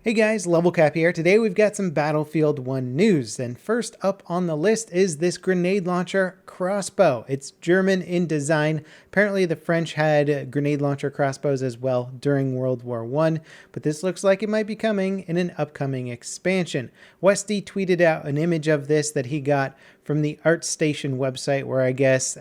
Hey guys, Level Cap here. Today we've got some Battlefield 1 news, and first up on the list is this grenade launcher Crossbow. It's German in design. Apparently the French had grenade launcher crossbows as well during World War I, but this looks like it might be coming in an upcoming expansion. Westy tweeted out an image of this that he got from the ArtStation website, where I guess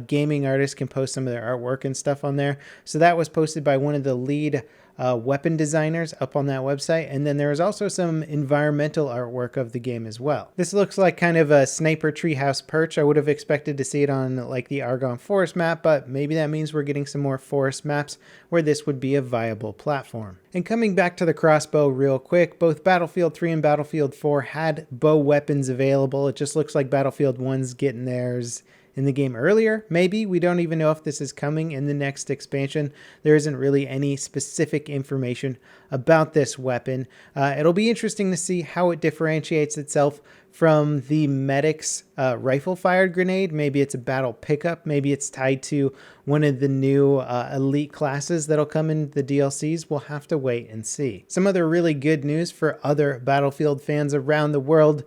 gaming artists can post some of their artwork and stuff on there. So that was posted by one of the lead weapon designers up on that website, and then there is also some environmental artwork of the game as well. This looks like kind of a sniper treehouse perch. I would have expected to see it on like the Argonne Forest map, but maybe that means we're getting some more forest maps where this would be a viable platform. And coming back to the crossbow real quick, both Battlefield 3 and Battlefield 4 had bow weapons available. It just looks like Battlefield 1's getting theirs in the game earlier. Maybe. We don't even know if this is coming in the next expansion. There isn't really any specific information about this weapon. It'll be interesting to see how it differentiates itself from the medic's rifle-fired grenade. Maybe it's a battle pickup. Maybe it's tied to one of the new elite classes that'll come in the DLCs. We'll have to wait and see. Some other really good news for other Battlefield fans around the world.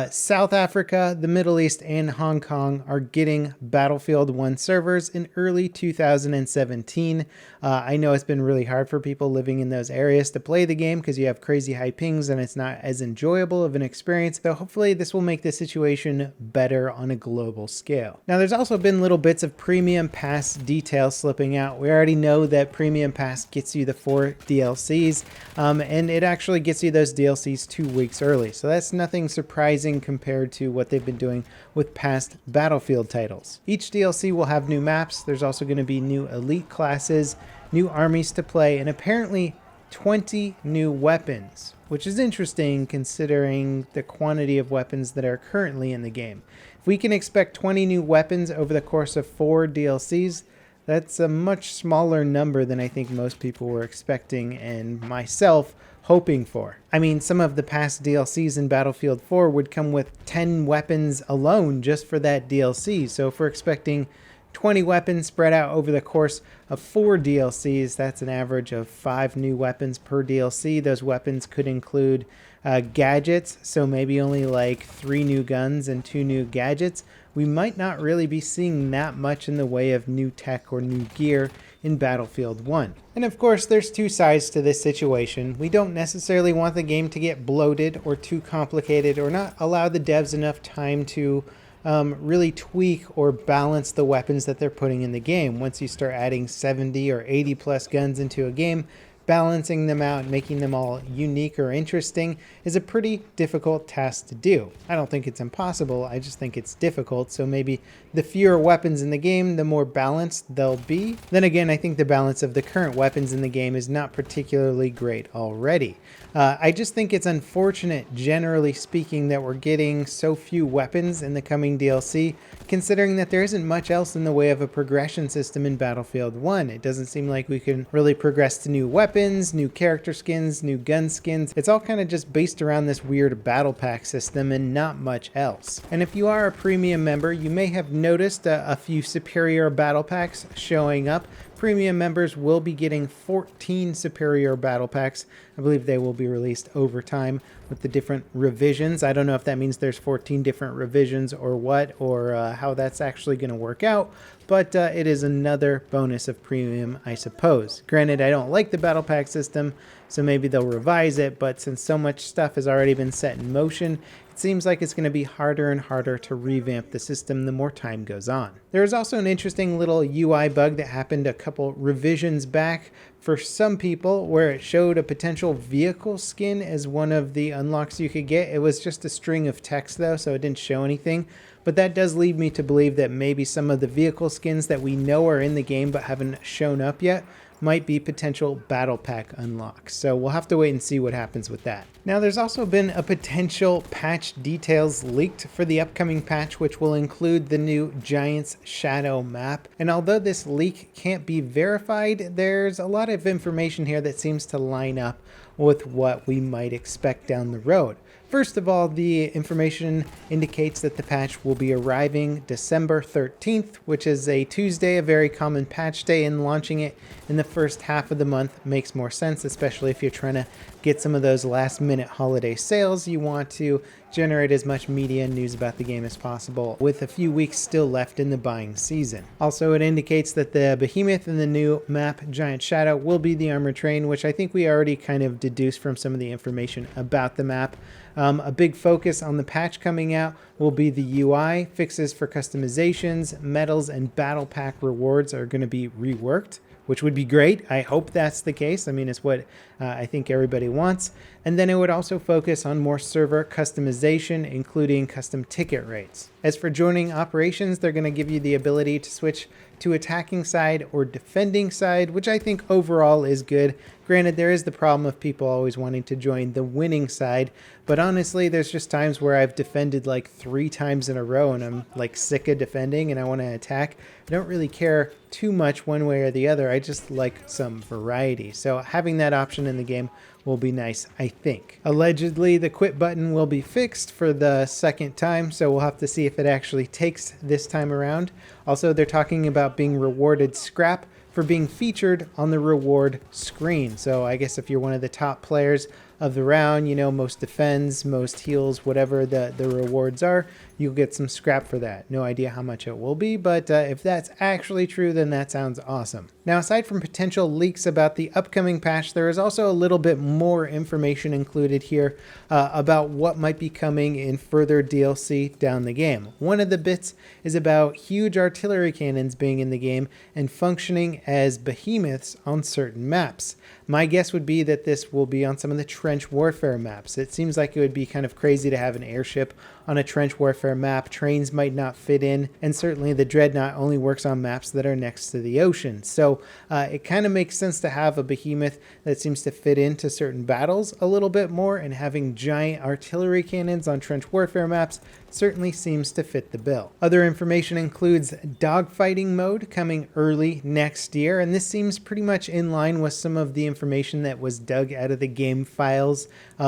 South Africa, the Middle East, and Hong Kong are getting Battlefield 1 servers in early 2017. I know it's been really hard for people living in those areas to play the game because you have crazy high pings and it's not as enjoyable of an experience. So hopefully this will make the situation better on a global scale. Now there's also been little bits of Premium Pass details slipping out. We already know that Premium Pass gets you the 4 DLCs, and it actually gets you those DLCs 2 weeks early. So that's nothing surprising compared to what they've been doing with past Battlefield titles. Each DLC will have new maps. There's also going to be new elite classes, new armies to play, and apparently 20 new weapons, which is interesting considering the quantity of weapons that are currently in the game. If we can expect 20 new weapons over the course of 4 DLCs, that's a much smaller number than I think most people were expecting and myself hoping for. I mean, some of the past DLCs in Battlefield 4 would come with 10 weapons alone just for that DLC. So if we're expecting 20 weapons spread out over the course of 4 DLCs, that's an average of 5 new weapons per DLC. Those weapons could include gadgets, so maybe only like 3 new guns and 2 new gadgets. We might not really be seeing that much in the way of new tech or new gear in Battlefield 1. And of course, there's 2 sides to this situation. We don't necessarily want the game to get bloated or too complicated or not allow the devs enough time to really tweak or balance the weapons that they're putting in the game. Once you start adding 70 or 80 plus guns into a game, balancing them out and making them all unique or interesting is a pretty difficult task to do. I don't think it's impossible, I just think it's difficult. So maybe the fewer weapons in the game, the more balanced they'll be. Then again, I think the balance of the current weapons in the game is not particularly great already. I just think it's unfortunate, generally speaking, that we're getting so few weapons in the coming DLC, considering that there isn't much else in the way of a progression system in Battlefield 1. It doesn't seem like we can really progress to new weapons, new character skins, new gun skins. It's all kind of just based around this weird battle pack system and not much else. And if you are a premium member, you may have noticed a few superior battle packs showing up. Premium members will be getting 14 superior battle packs. I believe they will be released over time with the different revisions. I don't know if that means there's 14 different revisions or what, or how that's actually going to work out, but it is another bonus of premium, I suppose. Granted, I don't like the battle pack system, so maybe they'll revise it, but since so much stuff has already been set in motion, it seems like it's going to be harder and harder to revamp the system the more time goes on. There is also an interesting little UI bug that happened a couple revisions back for some people where it showed a potential vehicle skin as one of the unlocks you could get. It was just a string of text though, so it didn't show anything. But that does lead me to believe that maybe some of the vehicle skins that we know are in the game but haven't shown up yet might be potential battle pack unlocks. So we'll have to wait and see what happens with that. Now there's also been a potential patch details leaked for the upcoming patch, which will include the new Giant's Shadow map. And although this leak can't be verified, there's a lot of information here that seems to line up with what we might expect down the road. First of all, the information indicates that the patch will be arriving December 13th, which is a Tuesday, a very common patch day, and launching it in the first half of the month makes more sense, especially if you're trying to get some of those last minute holiday sales, you want to generate as much media and news about the game as possible, with a few weeks still left in the buying season. Also, it indicates that the behemoth in the new map, Giant Shadow, will be the armored train, which I think we already kind of deduced from some of the information about the map. A big focus on the patch coming out will be the UI. Fixes for customizations, medals, and battle pack rewards are going to be reworked, which would be great. I hope that's the case. I mean, it's what I think everybody wants. And then it would also focus on more server customization, including custom ticket rates. As for joining operations, they're going to give you the ability to switch to attacking side or defending side, which I think overall is good. Granted, there is the problem of people always wanting to join the winning side, but honestly, there's just times where I've defended like 3 times in a row and I'm like sick of defending and I want to attack. I don't really care too much one way or the other. I just like some variety. So having that option in the game will be nice, I think. Allegedly, the quit button will be fixed for the second time, so we'll have to see if it actually takes this time around. Also, they're talking about being rewarded scrap for being featured on the reward screen. So I guess if you're one of the top players of the round, you know, most defends, most heals, whatever the rewards are, you'll get some scrap for that. No idea how much it will be, but if that's actually true, then that sounds awesome. Now, aside from potential leaks about the upcoming patch, there is also a little bit more information included here about what might be coming in further DLC down the game. One of the bits is about huge artillery cannons being in the game and functioning as behemoths on certain maps. My guess would be that this will be on some of the trench warfare maps. It seems like it would be kind of crazy to have an airship on a trench warfare map. Trains might not fit in, and certainly the Dreadnought only works on maps that are next to the ocean. So it kind of makes sense to have a behemoth that seems to fit into certain battles a little bit more, and having giant artillery cannons on trench warfare maps certainly seems to fit the bill. Other information includes dogfighting mode coming early next year, and this seems pretty much in line with some of the information that was dug out of the game files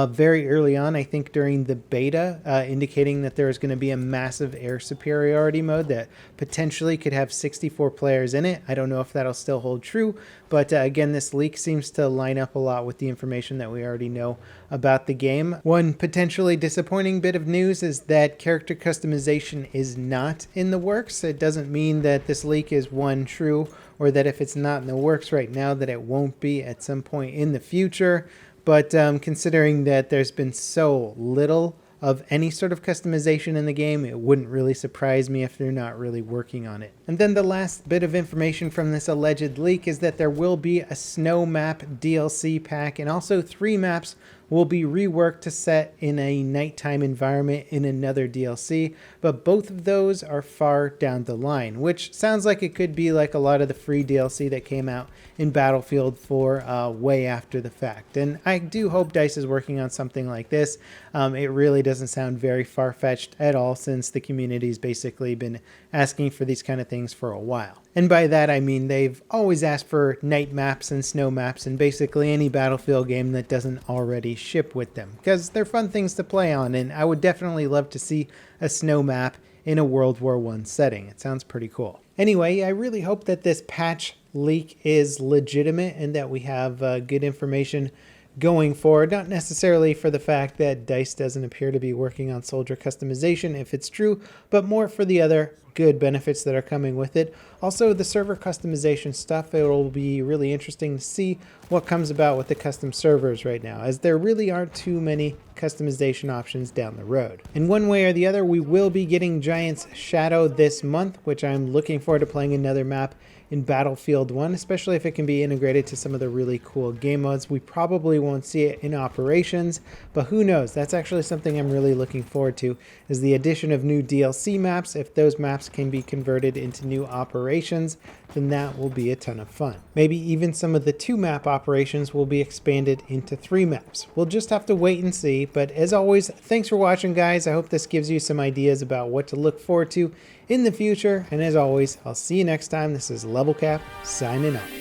very early on, I think during the beta, indicating that there is going to be a massive air superiority mode that potentially could have 64 players in it. I don't know if that'll still hold true, but again, this leak seems to line up a lot with the information that we already know about the game. One potentially disappointing bit of news is that character customization is not in the works. It doesn't mean that this leak is one true, or that if it's not in the works right now that it won't be at some point in the future. But considering that there's been so little of any sort of customization in the game, it wouldn't really surprise me if they're not really working on it. And then the last bit of information from this alleged leak is that there will be a snow map DLC pack, and also 3 maps will be reworked to set in a nighttime environment in another DLC, but both of those are far down the line, which sounds like it could be like a lot of the free DLC that came out in Battlefield 4 way after the fact. And I do hope DICE is working on something like this. It really doesn't sound very far-fetched at all, since the community's basically been asking for these kind of things for a while. And by that I mean they've always asked for night maps and snow maps in basically any Battlefield game that doesn't already ship with them, because they're fun things to play on, and I would definitely love to see a snow map in a World War I setting. It sounds pretty cool. Anyway, I really hope that this patch leak is legitimate and that we have good information going forward, not necessarily for the fact that DICE doesn't appear to be working on soldier customization, if it's true, but more for the other good benefits that are coming with it. Also, the server customization stuff, it will be really interesting to see what comes about with the custom servers right now, as there really aren't too many customization options down the road. In one way or the other, we will be getting Giant's Shadow this month, which I'm looking forward to playing another map in Battlefield 1, especially if it can be integrated to some of the really cool game modes. We probably won't see it in operations, but who knows? That's actually something I'm really looking forward to, is the addition of new DLC maps. If those maps can be converted into new operations, then that will be a ton of fun. Maybe even some of the 2-map operations will be expanded into 3 maps. We'll just have to wait and see, but as always, thanks for watching, guys. I hope this gives you some ideas about what to look forward to in the future, and as always, I'll see you next time. This is Level Cap, signing off.